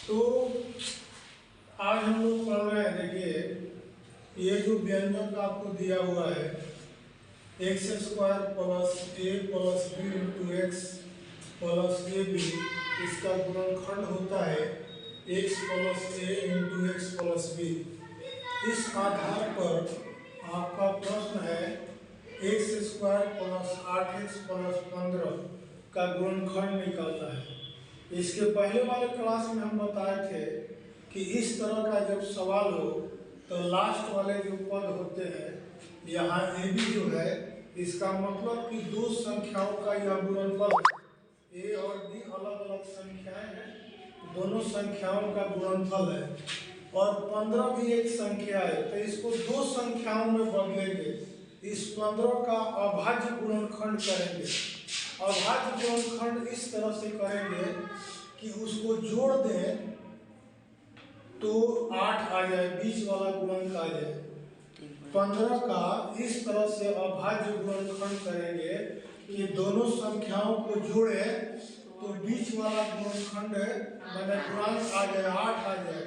तो आज हम लोग पढ़ रहे हैं। देखिए ये जो व्यंजक आपको दिया हुआ है X square plus A plus B into X plus A B, इसका गुणनखंड होता है X plus A into X plus B. इस आधार पर आपका प्रश्न है X square plus 8x plus 15 का गुणनखंड निकालना है। इसके पहले वाले क्लास में हम बताए थे कि इस तरह का जब सवाल हो तो लास्ट वाले जो पद होते हैं यहाँ ए बी जो है, इसका मतलब कि दो संख्याओं का यह गुणनफल है। ए और बी अलग अलग संख्याएं हैं, दोनों संख्याओं का गुणनफल है। और 15 भी एक संख्या है, तो इसको दो संख्याओं में बदलेंगे। इस 15 का अभाज्य गुणनखंड करेंगे। अभाज्य गुणनखंड इस तरह से करेंगे कि उसको जोड़ दें तो 8 आ जाए, बीच वाला गुणनक आ जाए। 15 का इस तरह से अभाज्य गुणनखंड करेंगे कि दोनों संख्याओं को जोड़े तो बीच वाला गुणनखंड मैंने गुणांक आ जाए, 8 आ जाए,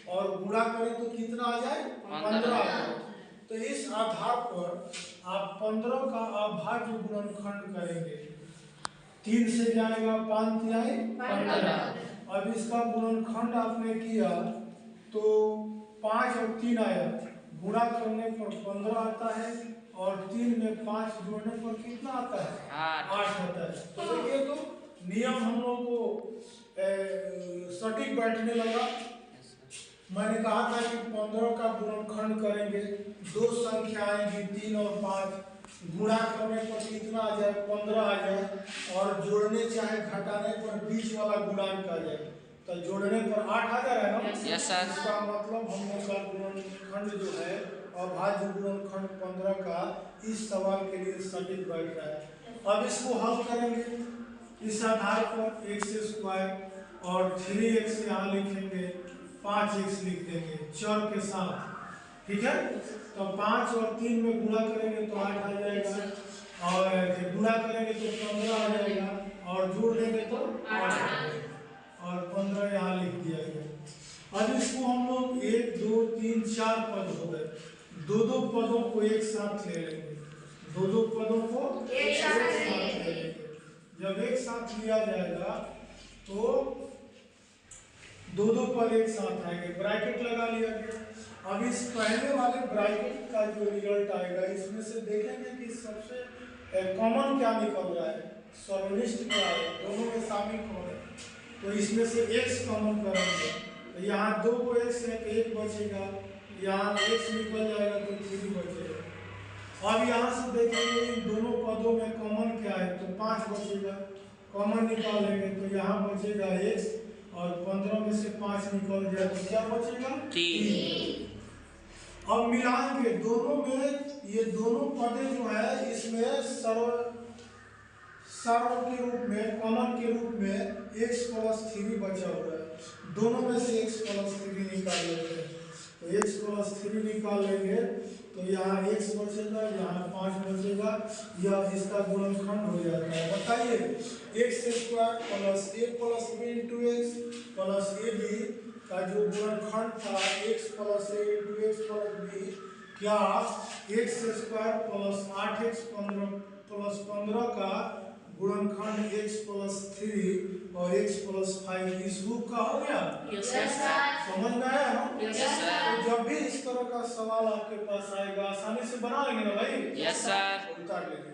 और गुणा करें तो कितना आ जाए, 15 आ जाए। तो इस आधार पर आप 15 का अभाज्य गुणनखंड करेंगे। 3 से जाएगा 5 जाए 15। अब इसका गुणनखंड आपने किया तो 5 और 3 आया, गुणा करने पर 15 आता है और 3 में 5 जोड़ने पर कितना आता है, 8 आता है। तो देखिए तो नियम हम लोग को सटीक बैठने लगा। मैंने कहा था कि 15 का गुणनखंड करेंगे, दो संख्या आएंगी 3 और 5, गुणा करने पर कितना आ जाए, 15 आ जाए, और जोड़ने चाहे घटाने पर बीच वाला गुणांक आ जाए, तो जोड़ने पर 8 आ जाएगा ना। Yes sir. इसका मतलब हम लोग का गुणनखंड जो है अभाज्य गुणनखंड 15 का इस सवाल के लिए सटीक बैठ रहा है। अब इसको हल करेंगे। इस आधार पर एक्स स्क्वायर और 3x यहाँ लिखेंगे, 5x लिख देंगे चर के साथ, ठीक है। तो 5 और 3 में गुणा करेंगे तो 8 आ जाएगा, और गुणा करेंगे तो 15 आ जाएगा, और जोड़ देंगे तो 8 आ जाएगा, और 15 यहाँ लिख दिया गया। अब इसको हम लोग 1 2 3 4 पद हो गए, दो पदों को एक साथ ले लेंगे, दो पदों को एक साथ ले लेंगे। जब एक साथ लिया जाएगा तो दो पद एक साथ आएंगे, ब्रैकेट लगा लिया गया। अब इस पहले वाले ब्रैकेट का जो रिजल्ट आएगा, इसमें से देखेंगे कि सबसे कॉमन क्या निकल रहा है, सर्वनिष्ठ क्या है, दोनों में शामिल कौन है। तो इसमें से x कॉमन करेंगे, तो यहाँ 2 को x है तो 1 बचेगा, यहाँ x निकल जाएगा तो 3 बचेगा। अब यहाँ से देखेंगे इन दोनों पदों में कॉमन क्या है, तो 5 बचेगा, कॉमन निकालेंगे तो यहाँ बचेगा x, और 15 में से 5 निकल जाए तो क्या बचेगा, 3। अब मिलाएंगे दोनों में, ये दोनों पदें जो है इसमें सर्व के रूप में, कॉमन के रूप में x प्लस 3 बचा हुआ है। दोनों में से x प्लस 3 निकाल लेते हैं, तो x प्लस 3 निकाल लेंगे तो यहाँ x बचेगा, यहाँ 5 बचेगा, यह इसका गुणनखंड हो जाता है। बताइए X square plus A plus B into X plus A B का जो गुणनखंड था x plus A into X plus B, क्या X square plus 8x plus 15 का गुणनखंड x प्लस 3 और x प्लस 5 इस रूप का हो गया? Yes sir. समझ में आया ना? Yes sir. तो जब भी इस तरह का सवाल आपके पास आएगा आसानी से बना लेंगे ना भाई? Yes sir. उतार लेंगे।